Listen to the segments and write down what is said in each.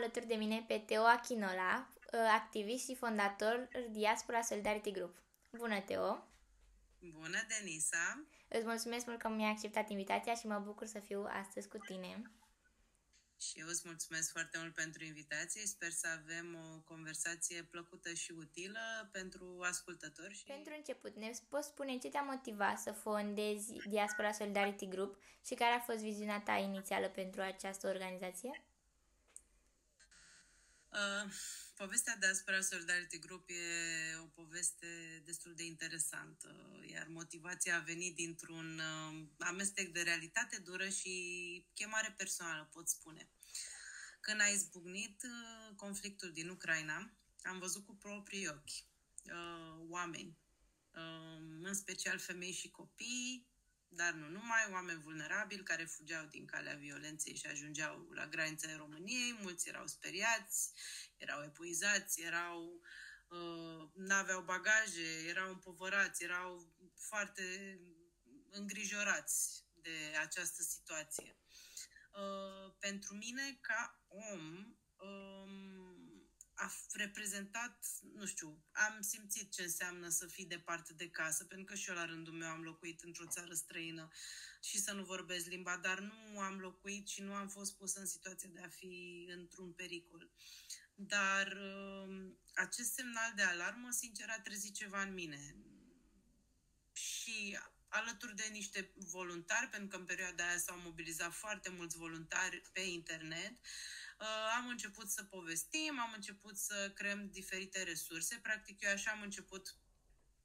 alături de mine pe Teo Achinola, activist și fondator Diaspora Solidarity Group. Bună, Teo! Bună, Denisa! Îți mulțumesc mult că mi-ai acceptat invitația și mă bucur să fiu astăzi cu tine. Și eu îți mulțumesc foarte mult pentru invitație. Sper să avem o conversație plăcută și utilă pentru ascultători. Pentru început, ne poți spune ce te-a motivat să fondezi Diaspora Solidarity Group și care a fost viziunea ta inițială pentru această organizație? Povestea de Diaspora Solidarity Group e o poveste destul de interesantă, iar motivația a venit dintr-un amestec de realitate dură și chemare personală, pot spune. Când a izbucnit conflictul din Ucraina, am văzut cu proprii ochi oameni, în special femei și copii, dar nu numai, oameni vulnerabili care fugeau din calea violenței și ajungeau la granița României. Mulți erau speriați, erau epuizați, n-aveau bagaje, erau împovărați, erau foarte îngrijorați de această situație. Pentru mine, ca om, a reprezentat, nu știu, am simțit ce înseamnă să fii departe de casă, pentru că și eu la rândul meu am locuit într-o țară străină și să nu vorbesc limba, dar nu am locuit și nu am fost pusă în situația de a fi într-un pericol. Dar acest semnal de alarmă, sincer, a trezit ceva în mine. Și alături de niște voluntari, pentru că în perioada aia s-au mobilizat foarte mulți voluntari pe internet, am început să povestim, am început să creăm diferite resurse. Practic, eu așa am început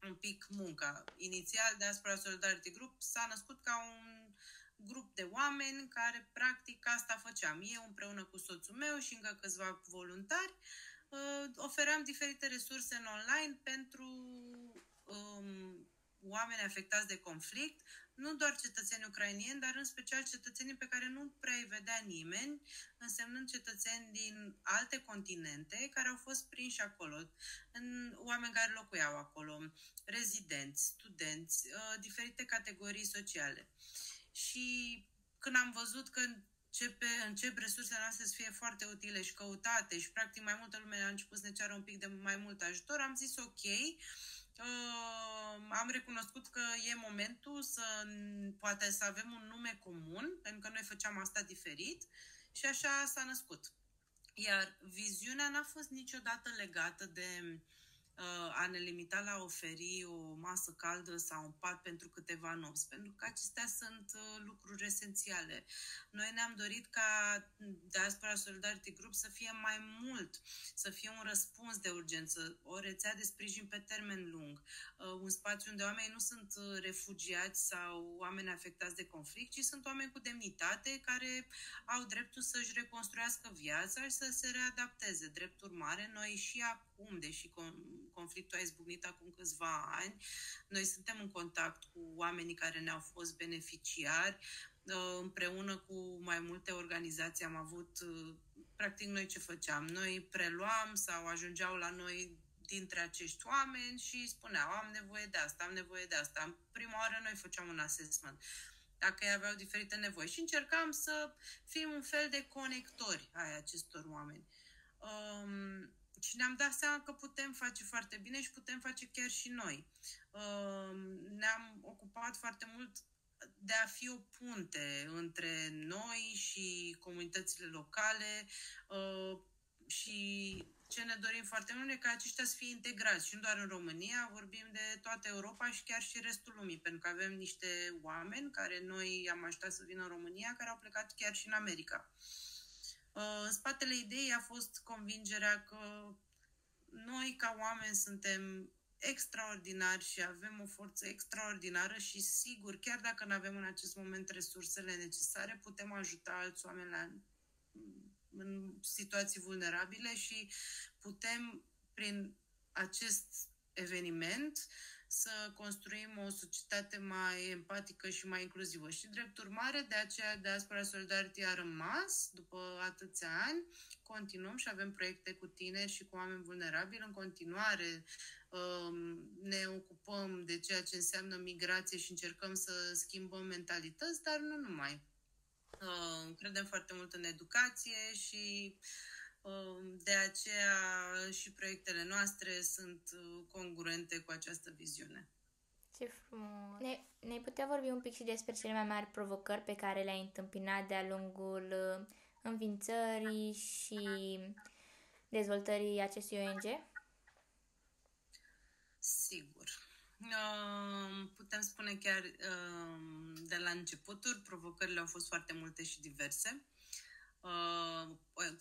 un pic munca. Inițial, Diaspora Solidarity Group s-a născut ca un grup de oameni care, practic, asta făceam. Eu, împreună cu soțul meu și încă câțiva voluntari, ofeream diferite resurse în online pentru oameni afectați de conflict, nu doar cetățeni ucrainieni, dar în special cetățenii pe care nu prea îi vedea nimeni, însemnând cetățeni din alte continente care au fost prinși acolo, oameni care locuiau acolo, rezidenți, studenți, diferite categorii sociale. Și când am văzut că încep resursele noastre să fie foarte utile și căutate și practic mai multă lume a început să ne ceară un pic de mai mult ajutor, am zis ok, am recunoscut că e momentul poate să avem un nume comun, pentru că noi făceam asta diferit și așa s-a născut. Iar viziunea n-a fost niciodată legată de a ne limita la a oferi o masă caldă sau un pat pentru câteva nopți, pentru că acestea sunt lucruri esențiale. Noi ne-am dorit ca Diaspora Solidarity Group să fie mai mult, să fie un răspuns de urgență, o rețea de sprijin pe termen lung, un spațiu unde oamenii nu sunt refugiați sau oameni afectați de conflict, ci sunt oameni cu demnitate care au dreptul să-și reconstruiască viața și să se readapteze. Drept urmare, noi și acum, deși conflictul a izbucnit acum câțiva ani, noi suntem în contact cu oamenii care ne-au fost beneficiari. Împreună cu mai multe organizații am avut, practic noi ce făceam? Noi preluam sau ajungeau la noi dintre acești oameni și spuneau am nevoie de asta, am nevoie de asta. În prima oară noi făceam un assessment dacă ei aveau diferite nevoi și încercam să fim un fel de conectori ai acestor oameni. Și ne-am dat seama că putem face foarte bine și putem face chiar și noi. Ne-am ocupat foarte mult de a fi o punte între noi și comunitățile locale și ce ne dorim foarte mult e ca aceștia să fie integrați și nu doar în România, vorbim de toată Europa și chiar și restul lumii, pentru că avem niște oameni care noi i-am ajutat să vină în România, care au plecat chiar și în America. În spatele ideii a fost convingerea că noi ca oameni suntem extraordinari și avem o forță extraordinară și sigur, chiar dacă nu avem în acest moment resursele necesare, putem ajuta alți oameni în situații vulnerabile și putem, prin acest eveniment, să construim o societate mai empatică și mai inclusivă. Și, drept urmare, de aceea Diaspora Solidarity a rămas după atâția ani. Continuăm și avem proiecte cu tineri și cu oameni vulnerabili. În continuare ne ocupăm de ceea ce înseamnă migrație și încercăm să schimbăm mentalități, dar nu numai. Credem foarte mult în educație și De aceea și proiectele noastre sunt congruente cu această viziune. Ce frumos! Ne-ai putea vorbi un pic și despre cele mai mari provocări pe care le-ai întâmpinat de-a lungul înființării și dezvoltării acestui ONG? Sigur. Putem spune chiar de la începuturi, provocările au fost foarte multe și diverse.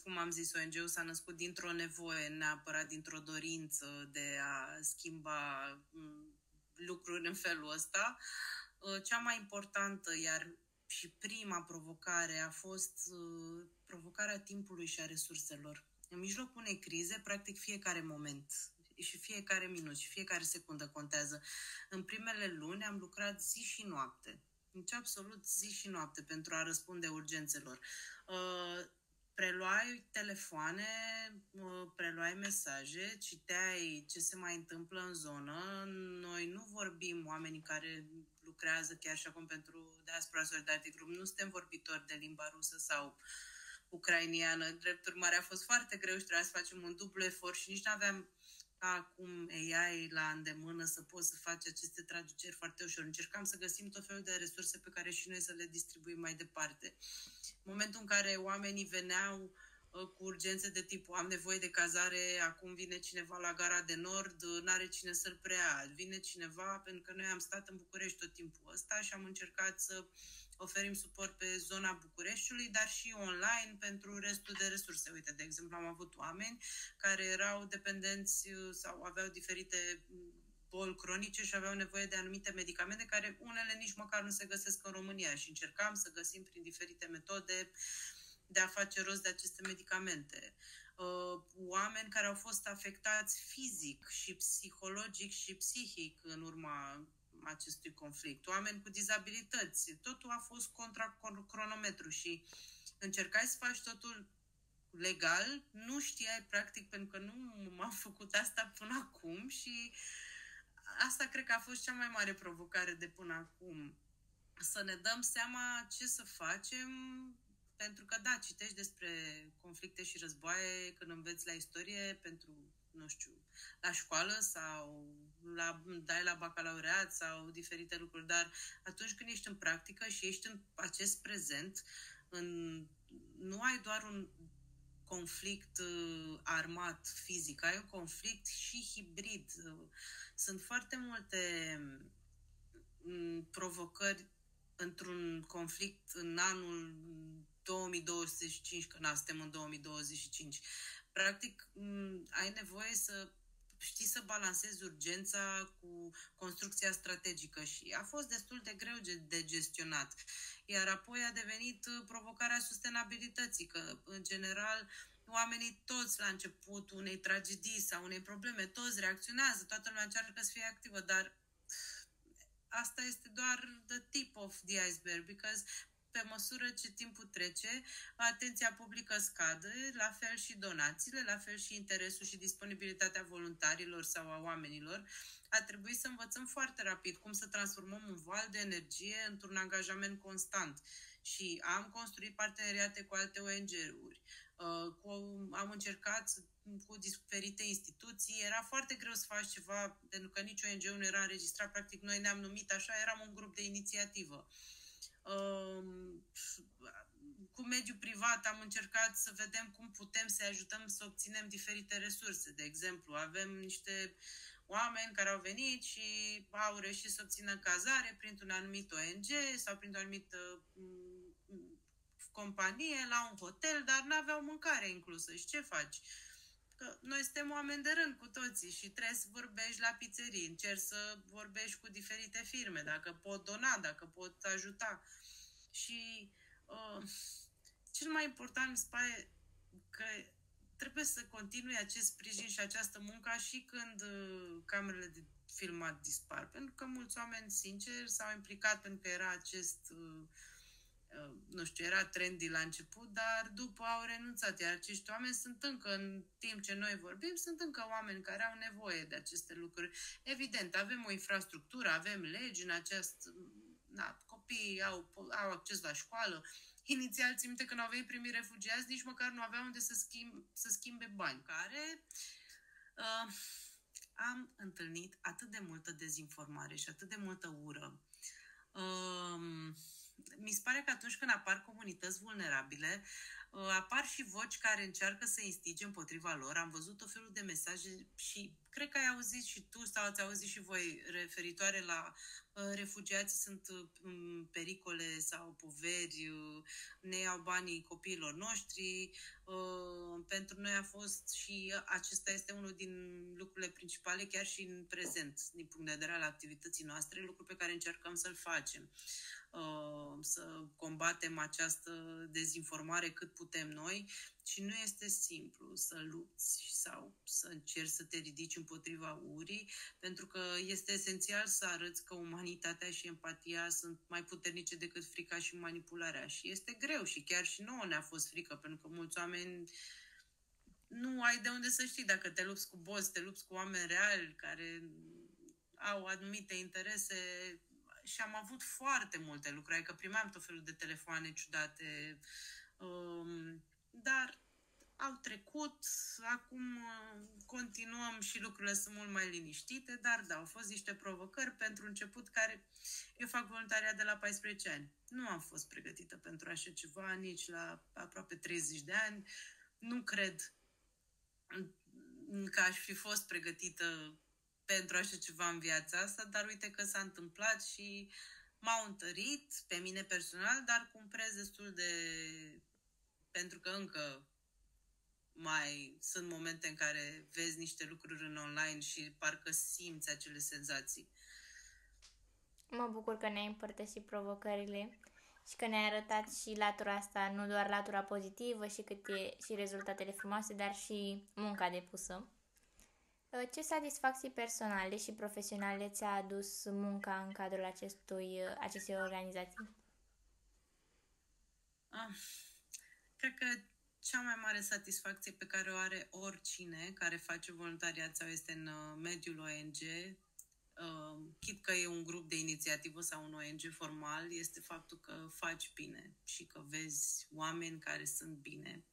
Cum am zis, ONG-ul s-a născut dintr-o nevoie, neapărat dintr-o dorință de a schimba lucruri în felul ăsta. Cea mai importantă, iar și prima provocare a fost provocarea timpului și a resurselor. În mijlocul unei crize, practic fiecare moment și fiecare minut și fiecare secundă contează. În primele luni am lucrat zi și noapte. Deci absolut zi și noapte pentru a răspunde urgențelor. Preluai telefoane, preluai mesaje, citeai ce se mai întâmplă în zonă. Noi nu vorbim, oamenii care lucrează chiar și acum pentru Diaspora Solidarity Group, nu suntem vorbitori de limba rusă sau ucrainiană. Drept urmare, a fost foarte greu și trebuia să facem un dublu efort și nici nu aveam acum AI la îndemână să poți să faci aceste traduceri foarte ușor. Încercam să găsim tot felul de resurse pe care și noi să le distribuim mai departe. În momentul în care oamenii veneau cu urgențe de tipul am nevoie de cazare, acum vine cineva la gara de nord, n-are cine să-l preia, vine cineva, pentru că noi am stat în București tot timpul ăsta și am încercat să oferim suport pe zona Bucureștiului, dar și online pentru restul de resurse. Uite, de exemplu, am avut oameni care erau dependenți sau aveau diferite boli cronice și aveau nevoie de anumite medicamente care unele nici măcar nu se găsesc în România și încercam să găsim prin diferite metode de a face rost de aceste medicamente. Oameni care au fost afectați fizic și psihologic și psihic în urma acestui conflict, oameni cu dizabilități, totul a fost contra cronometru și încercai să faci totul legal, nu știai practic pentru că nu m-am făcut asta până acum și asta cred că a fost cea mai mare provocare de până acum, să ne dăm seama ce să facem, pentru că da, citești despre conflicte și războaie când înveți la istorie pentru, nu știu, la școală sau dai la bacalaureat sau diferite lucruri, dar atunci când ești în practică și ești în acest prezent, nu ai doar un conflict armat fizic, ai un conflict și hibrid. Sunt foarte multe provocări într-un conflict în anul 2025, că suntem în 2025. Practic, ai nevoie să știi să balancezi urgența cu construcția strategică și a fost destul de greu de gestionat. Iar apoi a devenit provocarea sustenabilității, că, în general, oamenii toți la început unei tragedii sau unei probleme, toți reacționează, toată lumea încearcă să fie activă, dar asta este doar the tip of the iceberg, because pe măsură ce timpul trece, atenția publică scade, la fel și donațiile, la fel și interesul și disponibilitatea voluntarilor sau a oamenilor. A trebuit să învățăm foarte rapid cum să transformăm un val de energie într-un angajament constant. Și am construit parteneriate cu alte ONG-uri. Am încercat cu diferite instituții. Era foarte greu să faci ceva, pentru că nici ONG-ul nu era înregistrat. Practic, noi ne-am numit așa, eram un grup de inițiativă. Cu mediul privat am încercat să vedem cum putem să ajutăm să obținem diferite resurse. De exemplu, avem niște oameni care au venit și au reușit să obțină cazare printr-un anumit ONG sau printr-o anumită companie la un hotel, dar n-aveau mâncare inclusă. Și ce faci? Că noi suntem oameni de rând cu toții și trebuie să vorbești la pizzerii, încerci să vorbești cu diferite firme, dacă pot dona, dacă pot ajuta. Și cel mai important mi se pare că trebuie să continui acest sprijin și această muncă și când camerele de filmat dispar. Pentru că mulți oameni, sincer, s-au implicat pentru că era acest nu știu, era trendy la început, dar după au renunțat. Iar acești oameni sunt încă, în timp ce noi vorbim, sunt încă oameni care au nevoie de aceste lucruri. Evident, avem o infrastructură, avem legi în acest... copiii au acces la școală, inițial țin minte când au venit primii refugiați, nici măcar nu aveau unde să schimbe bani. Am întâlnit atât de multă dezinformare și atât de multă ură. Mi se pare că atunci când apar comunități vulnerabile, apar și voci care încearcă să instige împotriva lor. Am văzut tot felul de mesaje și cred că ai auzit și tu sau ați auzit și voi referitoare la refugiații sunt pericole sau poveri, ne iau banii copiilor noștri. Pentru noi a fost și acesta este unul din lucrurile principale chiar și în prezent, din punct de vedere al activității noastre, lucru pe care încercăm să-l facem. Să combatem această dezinformare cât putem noi și nu este simplu să lupți sau să încerci să te ridici împotriva urii, pentru că este esențial să arăți că umanitatea și empatia sunt mai puternice decât frica și manipularea și este greu și chiar și nouă ne-a fost frică, pentru că mulți oameni nu ai de unde să știi dacă te lupți cu boți, te lupți cu oameni reali care au anumite interese. Și am avut foarte multe lucruri, adică primeam tot felul de telefoane ciudate, dar au trecut, acum continuăm și lucrurile sunt mult mai liniștite, dar da, au fost niște provocări pentru început care... Eu fac voluntariat de la 14 ani. Nu am fost pregătită pentru așa ceva, nici la aproape 30 de ani. Nu cred că aș fi fost pregătită pentru așa ceva în viața asta, dar uite că s-a întâmplat și m-au întărit pe mine personal, dar cu un preț destul de... pentru că încă mai sunt momente în care vezi niște lucruri în online și parcă simți acele senzații. Mă bucur că ne-ai împărtășit provocările și că ne-ai arătat și latura asta, nu doar latura pozitivă și și rezultatele frumoase, dar și munca depusă. Ce satisfacții personale și profesionale ți-a adus munca în cadrul acestei organizații? Cred că cea mai mare satisfacție pe care o are oricine care face voluntariat sau este în mediul ONG, chit că e un grup de inițiativă sau un ONG formal, este faptul că faci bine și că vezi oameni care sunt bine.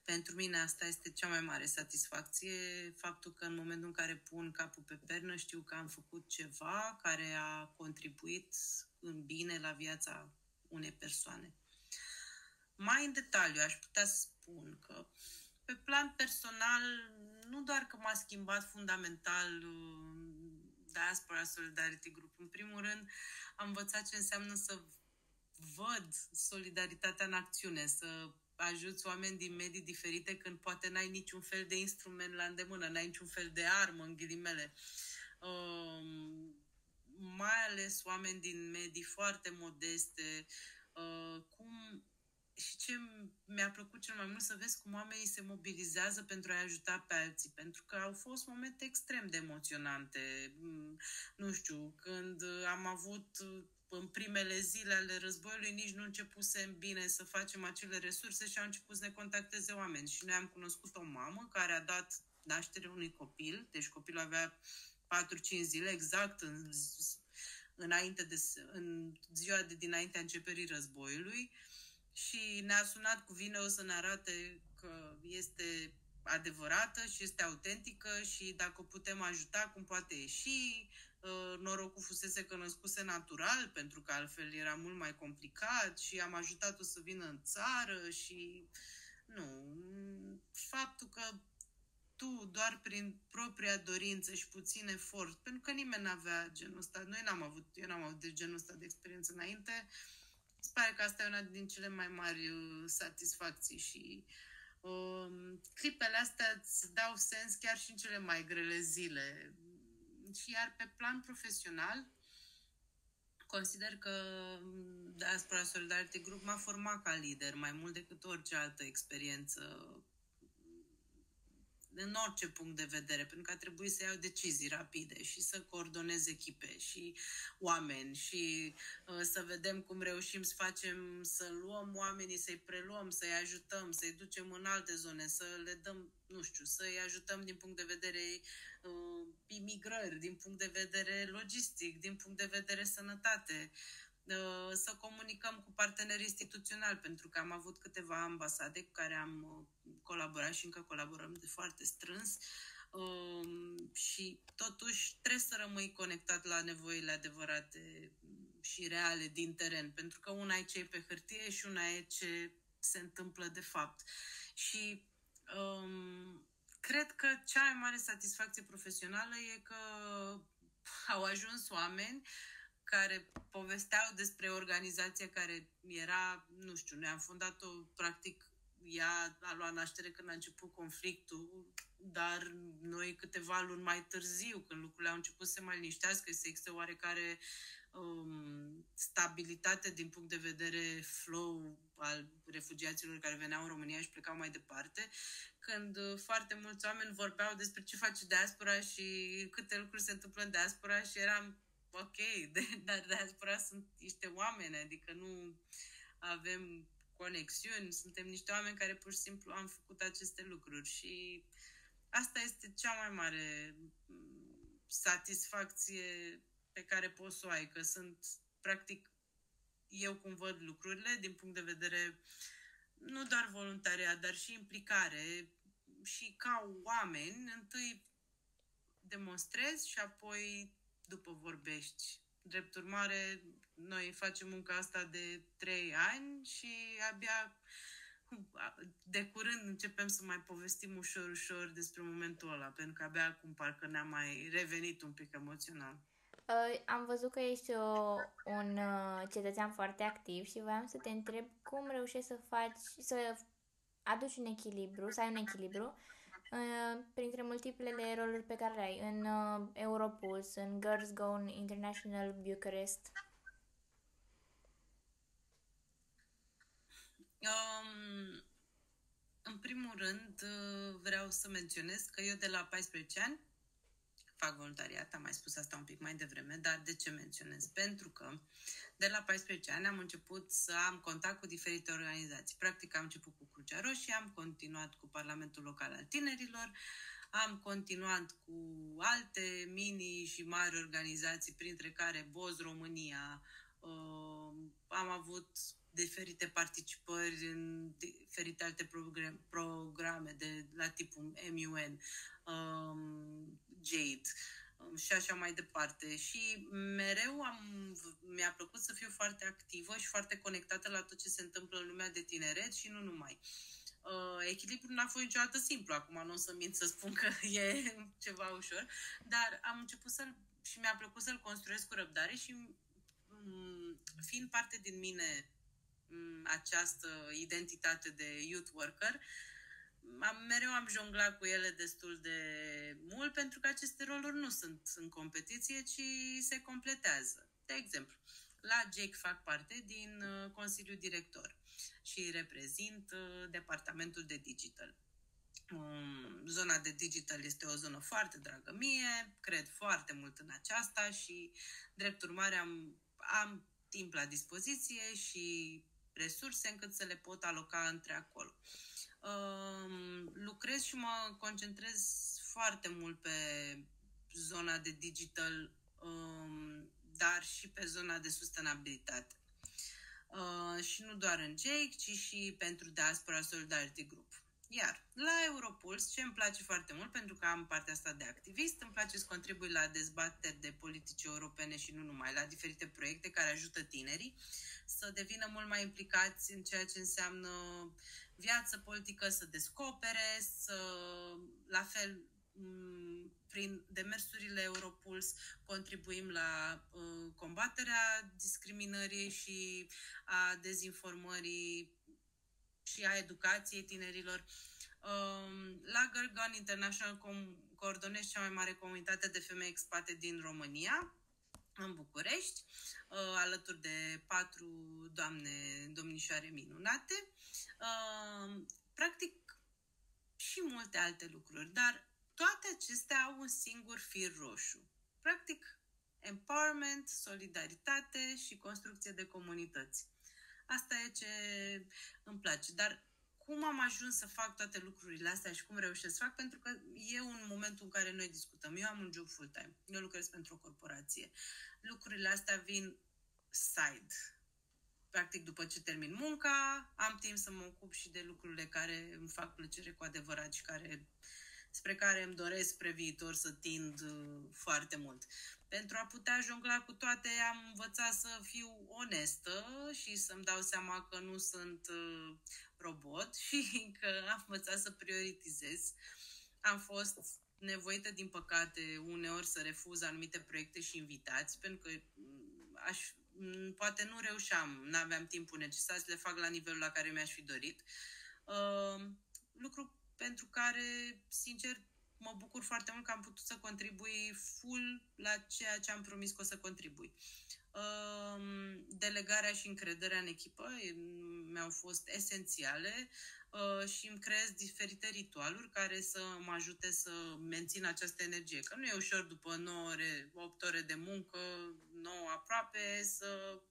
Pentru mine asta este cea mai mare satisfacție, faptul că în momentul în care pun capul pe pernă știu că am făcut ceva care a contribuit în bine la viața unei persoane. Mai în detaliu aș putea spun că pe plan personal nu doar că m-a schimbat fundamental Diaspora Solidarity Group. În primul rând am învățat ce înseamnă să văd solidaritatea în acțiune, să ajuți oameni din medii diferite când poate n-ai niciun fel de instrument la îndemână, n-ai niciun fel de armă, în ghilimele. Mai ales oameni din medii foarte modeste, și ce mi-a plăcut cel mai mult să vezi cum oamenii se mobilizează pentru a ajuta pe alții, pentru că au fost momente extrem de emoționante. Nu știu, când am avut în primele zile ale războiului, nici nu începusem bine să facem acele resurse și au început să ne contacteze oameni. Și noi am cunoscut o mamă care a dat naștere unui copil, deci copilul avea 4-5 zile, exact în ziua de dinaintea începerii războiului, și ne-a sunat cu video să ne arate că este adevărată și este autentică și dacă o putem ajuta, cum poate ieși. Norocul fusese că născuse natural, pentru că altfel era mult mai complicat, și am ajutat-o să vină în țară și faptul că tu, doar prin propria dorință și puțin efort, pentru că nimeni n-avea genul ăsta, eu n-am avut de genul ăsta de experiență înainte, îmi pare că asta e una din cele mai mari satisfacții și clipele astea îți dau sens chiar și în cele mai grele zile. Și iar pe plan profesional, consider că Diaspora Solidarity Group m-a format ca lider mai mult decât orice altă experiență în orice punct de vedere, pentru că a trebuit să iau decizii rapide și să coordonez echipe și oameni și să vedem cum reușim să luăm oamenii, să-i preluăm, să-i ajutăm, să-i ducem în alte zone, să le dăm, să-i ajutăm din punct de vedere imigrări, din punct de vedere logistic, din punct de vedere sănătate. să comunicăm cu parteneri instituționali, pentru că am avut câteva ambasade cu care am colaborat și încă colaborăm de foarte strâns și totuși trebuie să rămâi conectat la nevoile adevărate și reale din teren, pentru că una e ce e pe hârtie și una e ce se întâmplă de fapt. Și cred că cea mai mare satisfacție profesională e că au ajuns oameni care povesteau despre organizația care era, nu știu, noi am fondat-o, practic, ea a luat naștere când a început conflictul, dar noi câteva luni mai târziu, când lucrurile au început să se mai liniștească, să existe oarecare stabilitate din punct de vedere flow al refugiaților care veneau în România și plecau mai departe, când foarte mulți oameni vorbeau despre ce face diaspora și câte lucruri se întâmplă în diaspora și eram ok, dar diaspora sunt niște oameni, adică nu avem conexiuni, suntem niște oameni care pur și simplu am făcut aceste lucruri și asta este cea mai mare satisfacție pe care poți să o ai, că sunt practic eu cum văd lucrurile din punct de vedere nu doar voluntariat, dar și implicare și ca oameni întâi demonstrezi și apoi după vorbești. Drept urmare, noi facem munca asta de 3 ani și abia de curând începem să mai povestim ușor despre momentul ăla, pentru că abia acum parcă ne-am mai revenit un pic emoțional. Am văzut că ești un cetățean foarte activ și voiam să te întreb cum reușești să aduci un echilibru, să ai un echilibru printre multiplele roluri pe care le ai în Europuls, în Girls Go International Bucharest. În primul rând, vreau să menționez că eu de la 14 ani fac voluntariat, am mai spus asta un pic mai devreme, dar de ce menționez? Pentru că de la 14 ani am început să am contact cu diferite organizații. Practic am început cu Crucea Roșie, am continuat cu Parlamentul Local al Tinerilor, am continuat cu alte mini și mari organizații, printre care BOZ România, am avut diferite participări în diferite alte programe la tipul MUN, Jade și așa mai departe. Și mereu mi-a plăcut să fiu foarte activă și foarte conectată la tot ce se întâmplă în lumea de tineret și nu numai. Echilibrul n-a fost niciodată simplu, acum nu o să mint să spun că e ceva ușor, dar am început și mi-a plăcut să-l construiesc cu răbdare și fiind parte din mine această identitate de youth worker, mereu am jonglat cu ele destul de mult, pentru că aceste roluri nu sunt în competiție, ci se completează. De exemplu, la JAKE fac parte din Consiliul Director și reprezint departamentul de digital. Zona de digital este o zonă foarte dragă mie, cred foarte mult în aceasta și, drept urmare, am timp la dispoziție și resurse încât să le pot aloca între acolo. Lucrez și mă concentrez foarte mult pe zona de digital, dar și pe zona de sustenabilitate. Și nu doar în JAKE, ci și pentru Diaspora Solidarity Group. Iar la Europuls, ce îmi place foarte mult, pentru că am partea asta de activist, îmi place să contribui la dezbateri de politici europene și nu numai, la diferite proiecte care ajută tinerii să devină mult mai implicați în ceea ce înseamnă viață politică, să descopere, la fel, prin demersurile Europuls contribuim la combaterea discriminării și a dezinformării și a educației tinerilor. La Girl Gone International coordonez cea mai mare comunitate de femei expate din România, în București, alături de 4 domnișoare minunate. Practic și multe alte lucruri, dar toate acestea au un singur fir roșu. Practic, empowerment, solidaritate și construcție de comunități. Asta e ce îmi place. Dar cum am ajuns să fac toate lucrurile astea și cum reușesc să fac? Pentru că eu, în momentul în care noi discutăm, eu am un job full-time. Eu lucrez pentru o corporație. Lucrurile astea vin side. Practic, după ce termin munca, am timp să mă ocup și de lucrurile care îmi fac plăcere cu adevărat și spre care îmi doresc spre viitor să tind foarte mult. Pentru a putea jongla cu toate, am învățat să fiu onestă și să-mi dau seama că nu sunt robot și că am învățat să prioritizez. Am fost nevoită, din păcate, uneori să refuz anumite proiecte și invitații, pentru că poate nu reușeam, n-aveam timpul necesar să le fac la nivelul la care mi-aș fi dorit. Lucru pentru care, sincer, mă bucur foarte mult că am putut să contribui full la ceea ce am promis că o să contribui. Delegarea și încrederea în echipă mi-au fost esențiale și îmi creez diferite ritualuri care să mă ajute să mențin această energie. Că nu e ușor după 9 ore, 8 ore de muncă, 9 aproape, să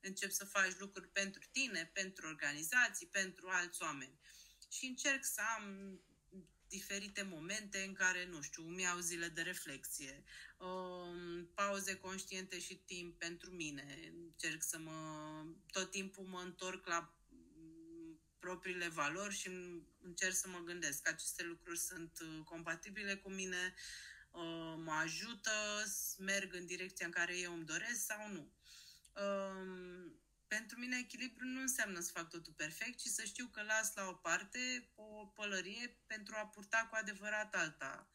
începi să faci lucruri pentru tine, pentru organizații, pentru alți oameni. Și încerc să am diferite momente în care, nu știu, îmi iau zile de reflexie, pauze conștiente și timp pentru mine. Încerc tot timpul mă întorc la propriile valori și încerc să mă gândesc că aceste lucruri sunt compatibile cu mine, mă ajută, merg în direcția în care eu îmi doresc sau nu. Pentru mine echilibru nu înseamnă să fac totul perfect, ci să știu că las la o parte o pălărie pentru a purta cu adevărat alta.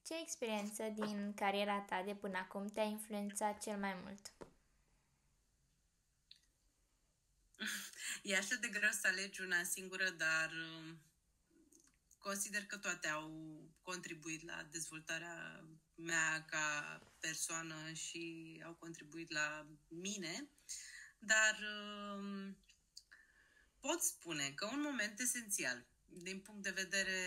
Ce experiență din cariera ta de până acum te-a influențat cel mai mult? E așa de greu să alegi una singură, dar consider că toate au contribuit la dezvoltarea mea ca persoană și au contribuit la mine. Dar pot spune că un moment esențial, din punct de vedere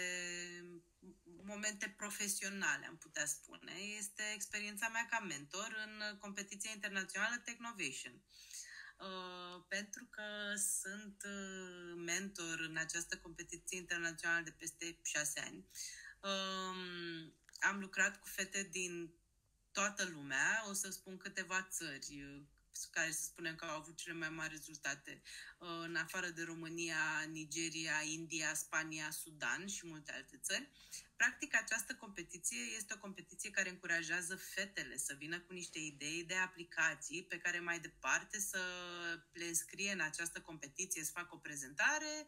momente profesionale, am putea spune, este experiența mea ca mentor în competiția internațională Technovation. Pentru că sunt mentor în această competiție internațională de peste 6 ani. Am lucrat cu fete din toată lumea, o să spun câteva țări care să spunem că au avut cele mai mari rezultate, în afară de România, Nigeria, India, Spania, Sudan și multe alte țări. Practic, această competiție este o competiție care încurajează fetele să vină cu niște idei de aplicații pe care mai departe să le înscrie în această competiție, să facă o prezentare,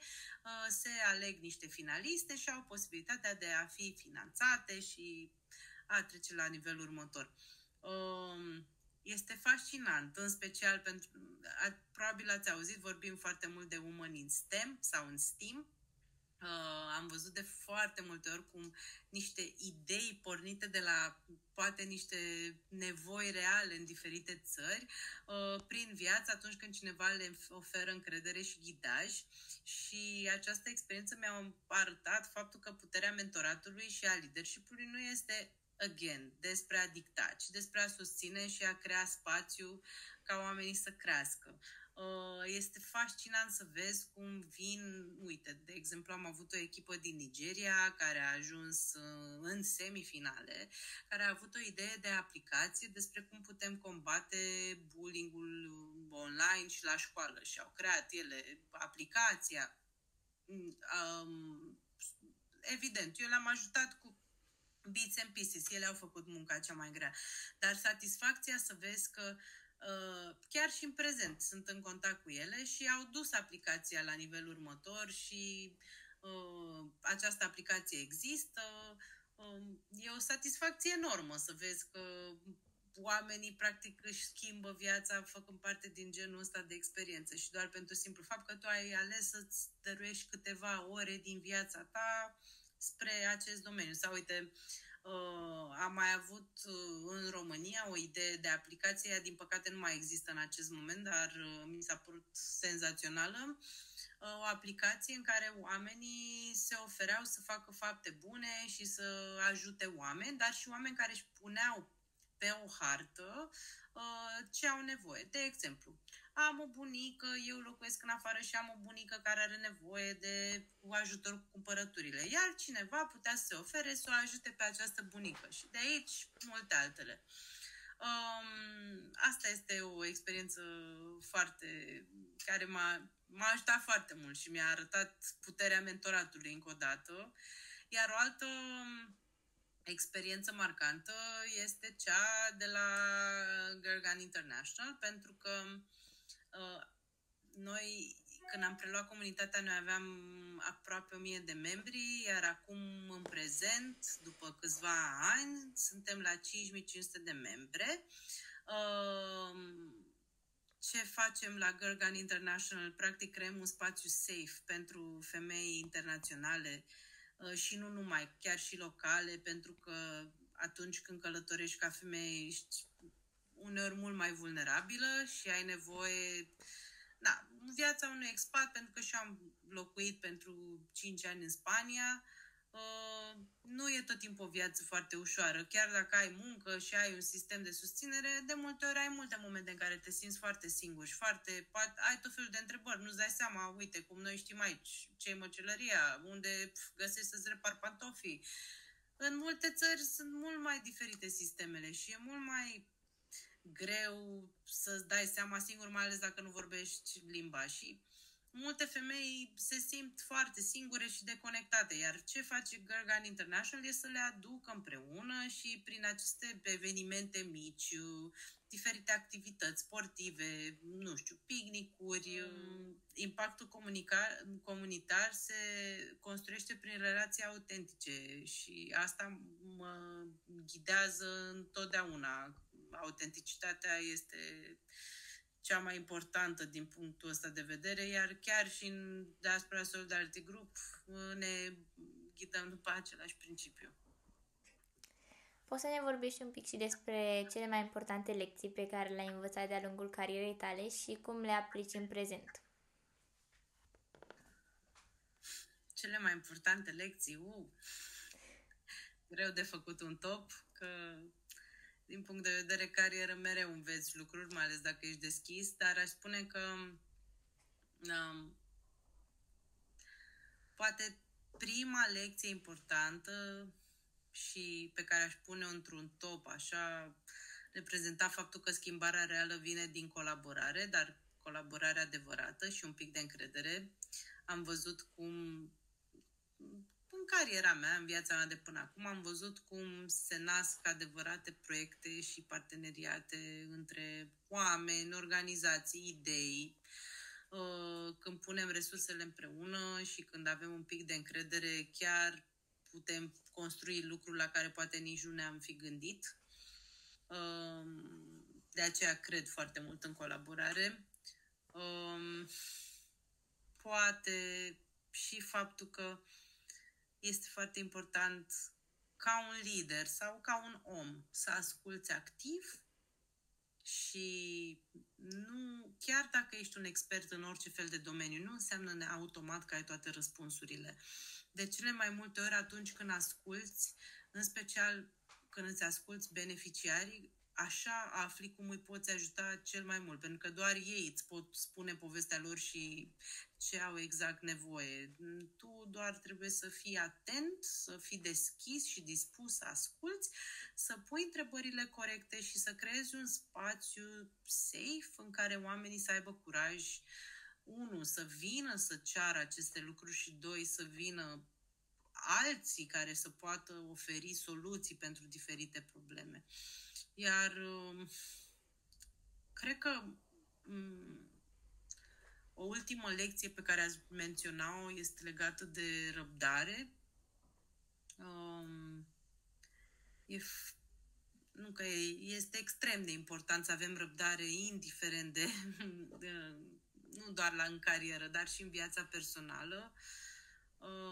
se aleg niște finaliste și au posibilitatea de a fi finanțate și a trece la nivelul următor. Este fascinant, în special pentru, probabil ați auzit, vorbim foarte mult de Women in STEM sau în STEAM. Am văzut de foarte multe ori cum niște idei pornite de la poate niște nevoi reale în diferite țări, prin viață atunci când cineva le oferă încredere și ghidaj. Și această experiență mi-a arătat faptul că puterea mentoratului și a leadership-ului nu este despre a dicta, ci despre a susține și a crea spațiu ca oamenii să crească. Este fascinant să vezi cum uite, de exemplu, am avut o echipă din Nigeria care a ajuns în semifinale, care a avut o idee de aplicație despre cum putem combate bullying-ul online și la școală și au creat ele aplicația. Evident, eu le-am ajutat cu bits and pieces, ele au făcut munca cea mai grea, dar satisfacția să vezi că chiar și în prezent sunt în contact cu ele și au dus aplicația la nivelul următor și această aplicație există. E o satisfacție enormă să vezi că oamenii practic își schimbă viața făcând parte din genul ăsta de experiență și doar pentru simplu fapt că tu ai ales să-ți dăruiești câteva ore din viața ta spre acest domeniu. Sau uite, am mai avut în România o idee de aplicație, ea din păcate nu mai există în acest moment, dar mi s-a părut senzațională, o aplicație în care oamenii se ofereau să facă fapte bune și să ajute oameni, dar și oameni care își puneau pe o hartă ce au nevoie. De exemplu, am o bunică, eu locuiesc în afară și am o bunică care are nevoie de ajutor cu cumpărăturile. Iar cineva putea să se ofere să o ajute pe această bunică. Și de aici multe altele. asta este o experiență care m-a ajutat foarte mult și mi-a arătat puterea mentoratului încă o dată. Iar o altă experiență marcantă este cea de la Girl International, pentru că noi, când am preluat comunitatea, noi aveam aproape 1000 de membri, iar acum, în prezent, după câțiva ani, suntem la 5500 de membre. Ce facem la Girl International? Practic, creăm un spațiu safe pentru femei internaționale și nu numai, chiar și locale, pentru că atunci când călătorești ca femeie ești uneori mult mai vulnerabilă și ai nevoie... în viața unui expat, pentru că și-am locuit pentru 5 ani în Spania, nu e tot timpul o viață foarte ușoară. Chiar dacă ai muncă și ai un sistem de susținere, de multe ori ai multe momente în care te simți foarte singur și ai tot felul de întrebări. Nu-ți dai seama, uite, cum noi știm aici, ce-i măcelăria, unde găsești să-ți repar pantofii. În multe țări sunt mult mai diferite sistemele și e mult mai greu să-ți dai seama singur, mai ales dacă nu vorbești limba. Și multe femei se simt foarte singure și deconectate, iar ce face Girl International este să le aducă împreună și prin aceste evenimente mici, diferite activități sportive, nu știu, picnicuri, impactul comunitar se construiește prin relații autentice și asta mă ghidează întotdeauna. Autenticitatea este cea mai importantă din punctul ăsta de vedere, iar chiar și în Diaspora Solidarity Group ne ghidăm după același principiu. Poți să ne vorbești un pic și despre cele mai importante lecții pe care le-ai învățat de-a lungul carierei tale și cum le aplici în prezent? Cele mai importante lecții? Greu de făcut un top, că din punct de vedere carieră mereu înveți lucruri, mai ales dacă ești deschis, dar aș spune că poate prima lecție importantă și pe care aș pune-o într-un top, așa, reprezenta faptul că schimbarea reală vine din colaborare, dar colaborare adevărată și un pic de încredere. Am văzut cum în cariera mea, în viața mea de până acum, am văzut cum se nasc adevărate proiecte și parteneriate între oameni, organizații, idei, când punem resursele împreună și când avem un pic de încredere, chiar putem construi lucruri la care poate nici nu ne-am fi gândit. De aceea cred foarte mult în colaborare. Poate și faptul că este foarte important ca un lider sau ca un om să asculți activ și nu, chiar dacă ești un expert în orice fel de domeniu, nu înseamnă automat că ai toate răspunsurile. De cele mai multe ori atunci când asculți, în special când îți asculți beneficiarii, așa afli cum îi poți ajuta cel mai mult, pentru că doar ei îți pot spune povestea lor și ce au exact nevoie. Tu doar trebuie să fii atent, să fii deschis și dispus să asculți, să pui întrebările corecte și să creezi un spațiu safe în care oamenii să aibă curaj, 1, să vină să ceară aceste lucruri și 2, să vină alții care să poată oferi soluții pentru diferite probleme. Iar cred că o ultimă lecție pe care aș menționa-o este legată de răbdare. Este extrem de important să avem răbdare indiferent de nu doar în carieră, dar și în viața personală,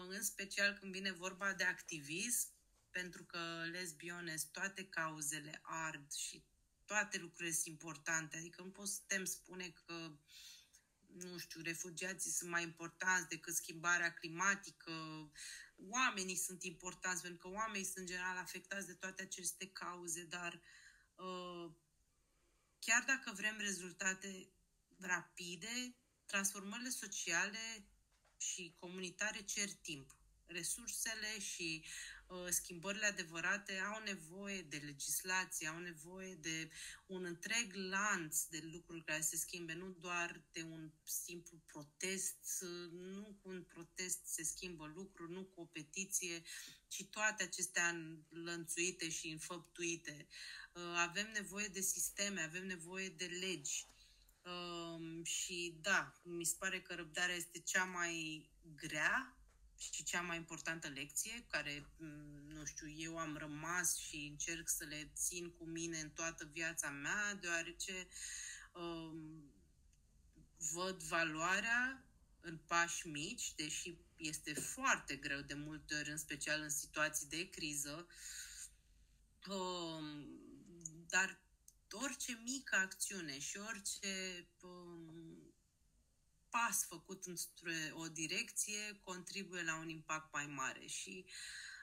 în special când vine vorba de activism, pentru că, let's be honest, toate cauzele ard și toate lucrurile sunt importante. Adică nu putem spune că, nu știu, refugiații sunt mai importanți decât schimbarea climatică. Oamenii sunt importanți, pentru că oamenii sunt în general afectați de toate aceste cauze, dar chiar dacă vrem rezultate rapide, transformările sociale și comunitare cer timp. Resursele și schimbările adevărate au nevoie de legislație, au nevoie de un întreg lanț de lucruri care se schimbe, nu doar de un simplu protest, nu cu un protest se schimbă lucruri, nu cu o petiție, ci toate acestea înlănțuite și înfăptuite. Avem nevoie de sisteme, avem nevoie de legi. Și da, mi se pare că răbdarea este cea mai grea și cea mai importantă lecție, care, nu știu, eu am rămas și încerc să le țin cu mine în toată viața mea, deoarece văd valoarea în pași mici, deși este foarte greu de multe ori, în special în situații de criză, dar orice mică acțiune și orice pas făcut înspre o direcție contribuie la un impact mai mare și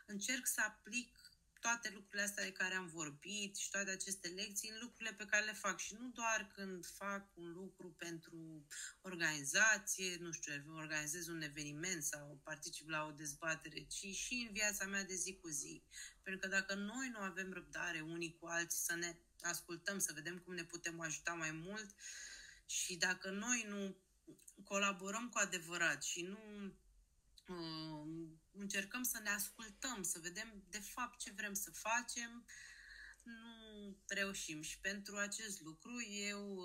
încerc să aplic toate lucrurile astea de care am vorbit și toate aceste lecții în lucrurile pe care le fac și nu doar când fac un lucru pentru organizație, nu știu, organizez un eveniment sau particip la o dezbatere, ci și în viața mea de zi cu zi. Pentru că dacă noi nu avem răbdare unii cu alții să ne ascultăm, să vedem cum ne putem ajuta mai mult și dacă noi nu colaborăm cu adevărat și nu încercăm să ne ascultăm, să vedem de fapt ce vrem să facem, nu reușim. Și pentru acest lucru eu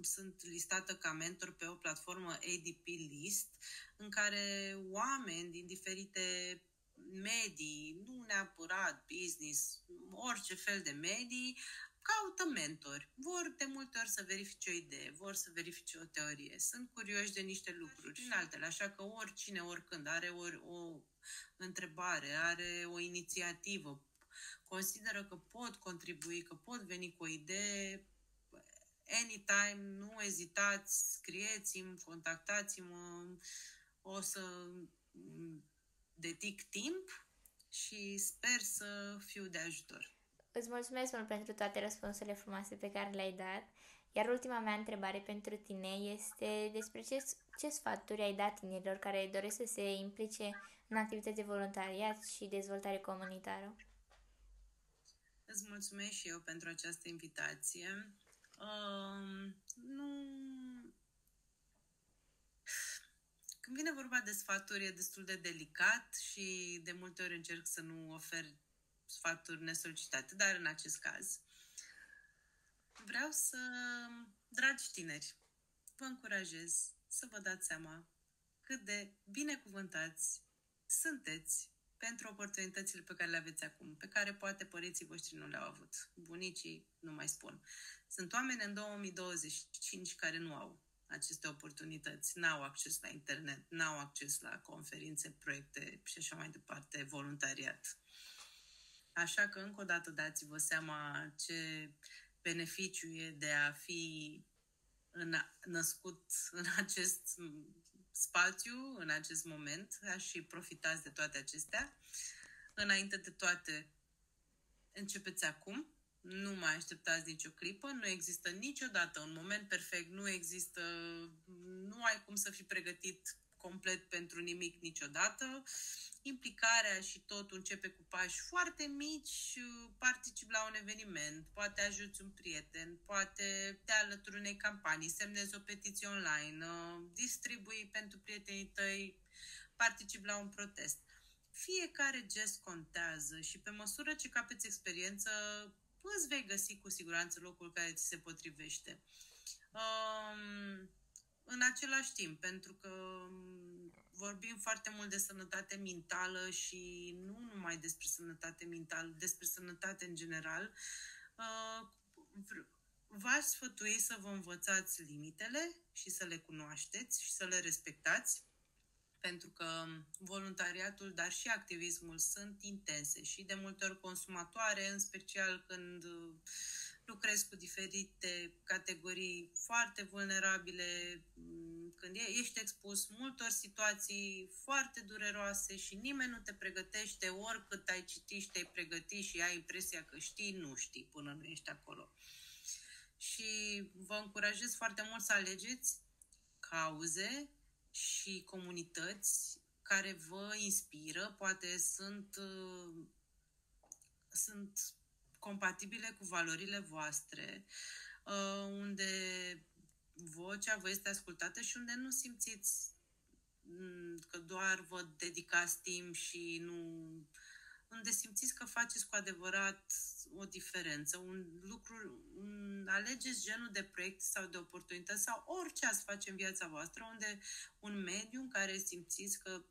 sunt listată ca mentor pe o platformă ADP List, în care oameni din diferite medii, nu neapărat business, orice fel de medii, caută mentori. Vor de multe ori să verifice o idee, vor să verifice o teorie. Sunt curioși de niște lucruri în altele, așa că oricine, oricând are o întrebare, are o inițiativă, consideră că pot contribui, că pot veni cu o idee, anytime, nu ezitați, scrieți-mi, contactați-mă, o să dedic timp și sper să fiu de ajutor. Îți mulțumesc mult pentru toate răspunsurile frumoase pe care le-ai dat. Iar ultima mea întrebare pentru tine este despre ce sfaturi ai dat tinerilor care doresc să se implice în activități de voluntariat și dezvoltare comunitară. Îți mulțumesc și eu pentru această invitație. Când vine vorba de sfaturi, e destul de delicat și de multe ori încerc să nu ofer sfaturi nesolicitate, dar în acest caz vreau să, dragi tineri, vă încurajez să vă dați seama cât de binecuvântați sunteți pentru oportunitățile pe care le aveți acum, pe care poate părinții voștri nu le-au avut. Bunicii nu mai spun. Sunt oameni în 2025 care nu au aceste oportunități, n-au acces la internet, n-au acces la conferințe, proiecte și așa mai departe, voluntariat. Așa că, încă o dată, dați-vă seama ce beneficiu e de a fi născut în acest spațiu, în acest moment, și profitați de toate acestea. Înainte de toate, începeți acum, nu mai așteptați nicio clipă, nu există niciodată un moment perfect, nu ai cum să fii pregătit complet pentru nimic niciodată. Implicarea și totul începe cu pași foarte mici, participi la un eveniment, poate ajuți un prieten, poate te alături unei campanii, semnezi o petiție online, distribui pentru prietenii tăi, participi la un protest. Fiecare gest contează și pe măsură ce capeți experiență, îți vei găsi cu siguranță locul care ți se potrivește. În același timp, pentru că vorbim foarte mult de sănătate mentală și nu numai despre sănătate mentală, despre sănătate în general, v-aș sfătui să vă învățați limitele și să le cunoașteți și să le respectați, pentru că voluntariatul, dar și activismul sunt intense și de multe ori consumatoare, în special când lucrezi cu diferite categorii foarte vulnerabile, când ești expus multor situații foarte dureroase și nimeni nu te pregătește, oricât ai citit și te-ai pregătit și ai impresia că știi, nu știi până nu ești acolo. Și vă încurajez foarte mult să alegeți cauze și comunități care vă inspiră, poate sunt compatibile cu valorile voastre, unde vocea vă este ascultată și unde nu simțiți că doar vă dedicați timp și nu... unde simțiți că faceți cu adevărat o diferență, alegeți genul de proiect sau de oportunități sau orice ați face în viața voastră, unde un mediu în care simțiți că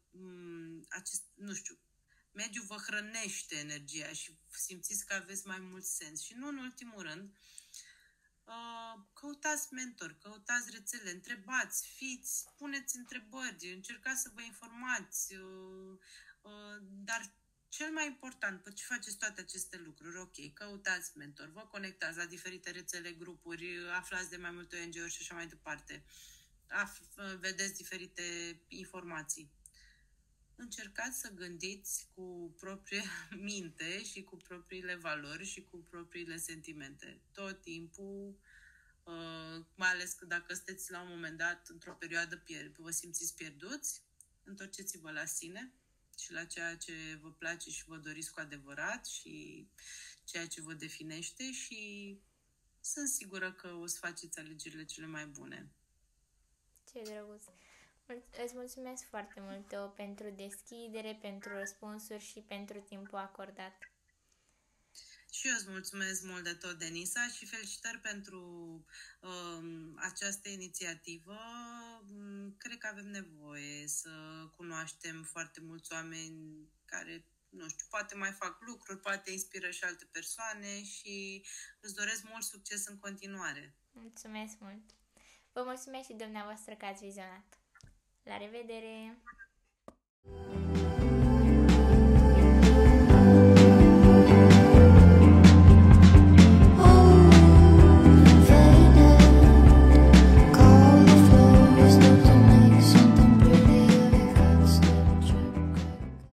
mediul vă hrănește energia și simțiți că aveți mai mult sens. Și nu în ultimul rând, căutați mentori, căutați rețele, întrebați, puneți întrebări, încercați să vă informați, dar cel mai important, după ce faceți toate aceste lucruri, ok, căutați mentor, vă conectați la diferite rețele, grupuri, aflați de mai multe ONG-uri și așa mai departe, vedeți diferite informații. Încercați să gândiți cu propria minte și cu propriile valori și cu propriile sentimente. Tot timpul, mai ales că dacă sunteți la un moment dat într-o perioadă vă simțiți pierduți, întorceți-vă la sine și la ceea ce vă place și vă doriți cu adevărat și ceea ce vă definește și sunt sigură că o să faceți alegerile cele mai bune. Ce drăguț! Îți mulțumesc foarte mult, Teo, pentru deschidere, pentru răspunsuri și pentru timpul acordat. Și eu îți mulțumesc mult de tot, Denisa, și felicitări pentru această inițiativă. Cred că avem nevoie să cunoaștem foarte mulți oameni care, nu știu, poate mai fac lucruri, poate inspiră și alte persoane și îți doresc mult succes în continuare. Mulțumesc mult! Vă mulțumesc și dumneavoastră că ați vizionat. La revedere!